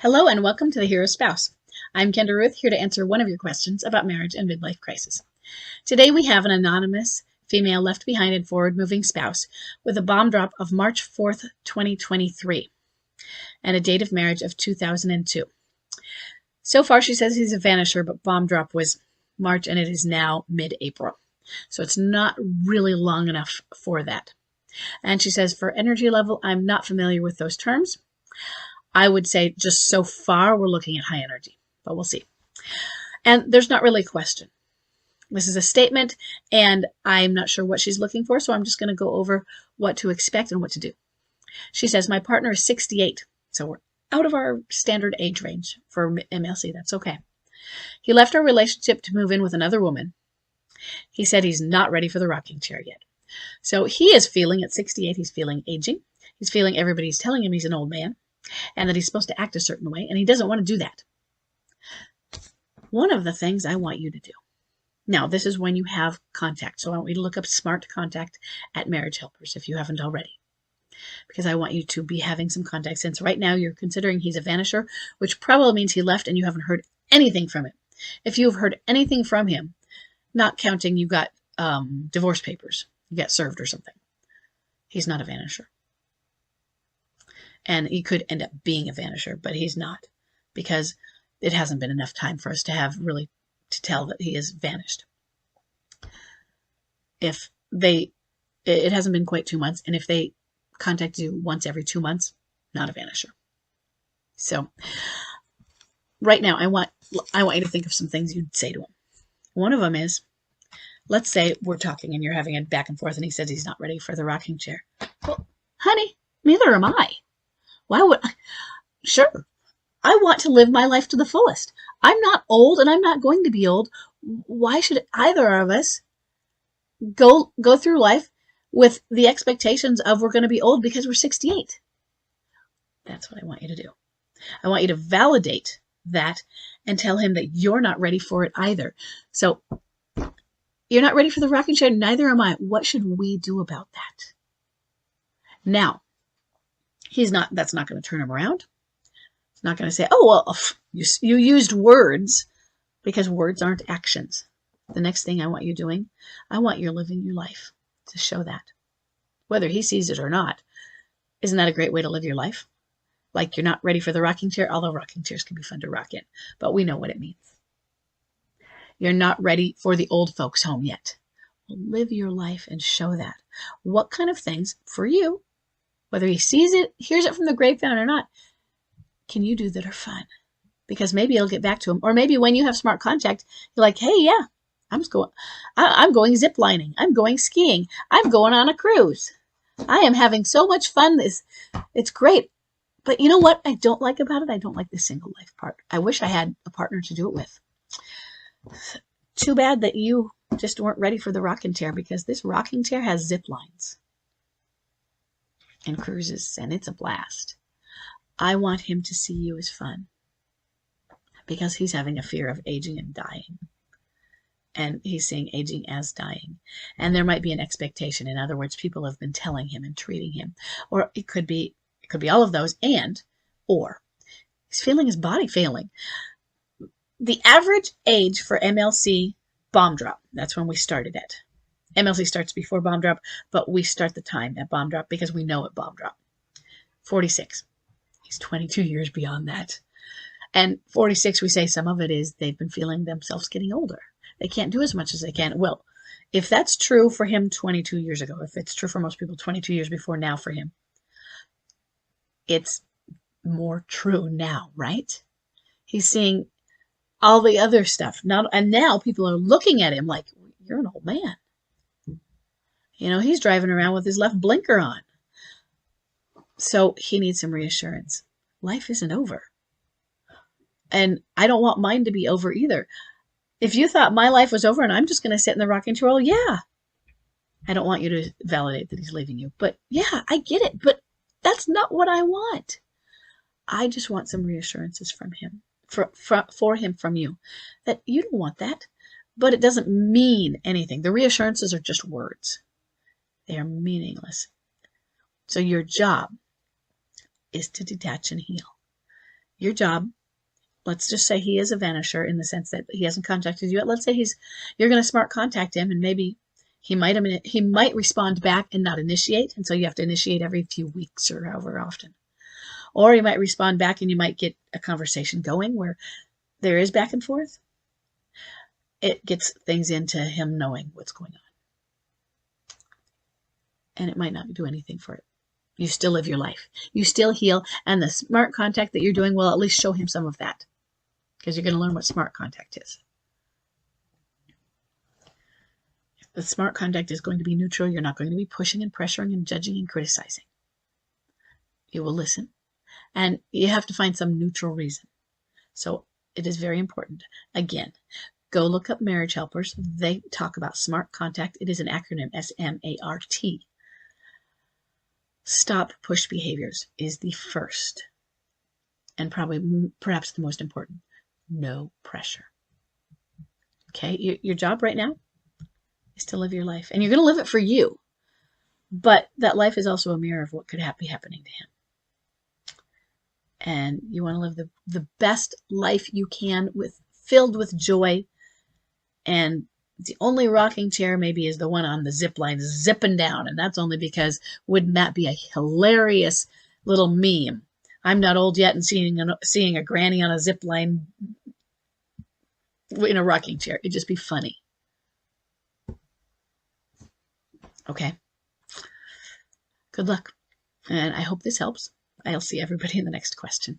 Hello and welcome to The Hero Spouse. I'm Kendra Ruth, here to answer one of your questions about marriage and midlife crisis. Today we have an anonymous female left behind and forward-moving spouse with a bomb drop of March 4th, 2023, and a date of marriage of 2002. So far she says he's a vanisher, but bomb drop was March and it is now mid-April. So it's not really long enough for that. And she says for energy level, I'm not familiar with those terms. I would say just so far we're looking at high energy, but we'll see. And there's not really a question. This is a statement, and I'm not sure what she's looking for, so I'm just going to go over what to expect and what to do. She says, my partner is 68, so we're out of our standard age range for MLC. That's okay. He left our relationship to move in with another woman. He said he's not ready for the rocking chair yet. So he is feeling, at 68, he's feeling aging. He's feeling everybody's telling him he's an old man and that he's supposed to act a certain way, and he doesn't want to do that. One of the things I want you to do. Now, this is when you have contact, so I want you to look up Smart Contact at Marriage Helpers if you haven't already, because I want you to be having some contact, since right now you're considering he's a vanisher, which probably means he left and you haven't heard anything from him. If you've heard anything from him, not counting you got divorce papers, you got served or something, he's not a vanisher. And he could end up being a vanisher, but he's not, because it hasn't been enough time for us to have really to tell that he is vanished. If it hasn't been quite 2 months, and if they contact you once every 2 months, not a vanisher. So right now, I want you to think of some things you'd say to him. One of them is, let's say we're talking and you're having a back and forth, and he says he's not ready for the rocking chair. Well, honey, neither am I. Why would I? Sure, I want to live my life to the fullest. I'm not old, and I'm not going to be old. Why should either of us go through life with the expectations of we're going to be old because we're 68? That's what I want you to do. I want you to validate that and tell him that you're not ready for it either. So you're not ready for the rocking chair, neither am I. What should we do about that? Now, that's not going to turn him around. It's not going to say, oh, well, you used words, because words aren't actions. The next thing I want you doing, I want you living your life to show that. Whether he sees it or not, isn't that a great way to live your life? Like you're not ready for the rocking chair, although rocking chairs can be fun to rock in, but we know what it means. You're not ready for the old folks home yet. Well, live your life and show that. What kind of things for you, whether he sees it, hears it from the grapevine or not, can you do that are fun? Because maybe it'll get back to him. Or maybe when you have Smart Contact, you're like, hey, yeah, I'm going zip lining. I'm going skiing. I'm going on a cruise. I am having so much fun. It's great. But you know what I don't like about it? I don't like the single life part. I wish I had a partner to do it with. Too bad that you just weren't ready for the rocking chair, because this rocking chair has zip lines and cruises, and it's a blast. I want him to see you as fun, because he's having a fear of aging and dying. And he's seeing aging as dying. And there might be an expectation. In other words, people have been telling him and treating him. Or it could be all of those, or he's feeling his body failing. The average age for MLC bomb drop, that's when we started it. MLC starts before bomb drop, but we start the time at bomb drop because we know at bomb drop. 46. He's 22 years beyond that. And 46, we say some of it is they've been feeling themselves getting older. They can't do as much as they can. Well, if that's true for him 22 years ago, if it's true for most people 22 years before now for him, it's more true now, right? He's seeing all the other stuff. And now people are looking at him like, you're an old man. You know, he's driving around with his left blinker on. So he needs some reassurance. Life isn't over. And I don't want mine to be over either. If you thought my life was over and I'm just going to sit in the rocking chair, well, yeah. I don't want you to validate that he's leaving you. But yeah, I get it. But that's not what I want. I just want some reassurances from him, for him from you, that you don't want that. But it doesn't mean anything. The reassurances are just words. They are meaningless. So your job is to detach and heal. your job, let's just say he is a vanisher in the sense that he hasn't contacted you yet. Let's say you're going to smart contact him, and maybe he might respond back and not initiate, and so you have to initiate every few weeks or however often. Or he might respond back and you might get a conversation going where there is back and forth. It gets things into him knowing what's going on. And it might not do anything for it. You still live your life. You still heal, and the smart contact that you're doing will at least show him some of that, because you're going to learn what smart contact is. The smart contact is going to be neutral. You're not going to be pushing and pressuring and judging and criticizing. You will listen, and you have to find some neutral reason. So it is very important. Again, go look up Marriage Helpers. They talk about smart contact. It is an acronym, SMART. Stop push behaviors is the first, and perhaps the most important. No pressure. Okay, your job right now is to live your life, and you're going to live it for you, but that life is also a mirror of what could be happening to him. And you want to live the best life you can, filled with joy. And the only rocking chair maybe is the one on the zip line zipping down, and that's only because wouldn't that be a hilarious little meme? I'm not old yet and seeing a granny on a zip line in a rocking chair. It'd just be funny. Okay. Good luck. And I hope this helps. I'll see everybody in the next question.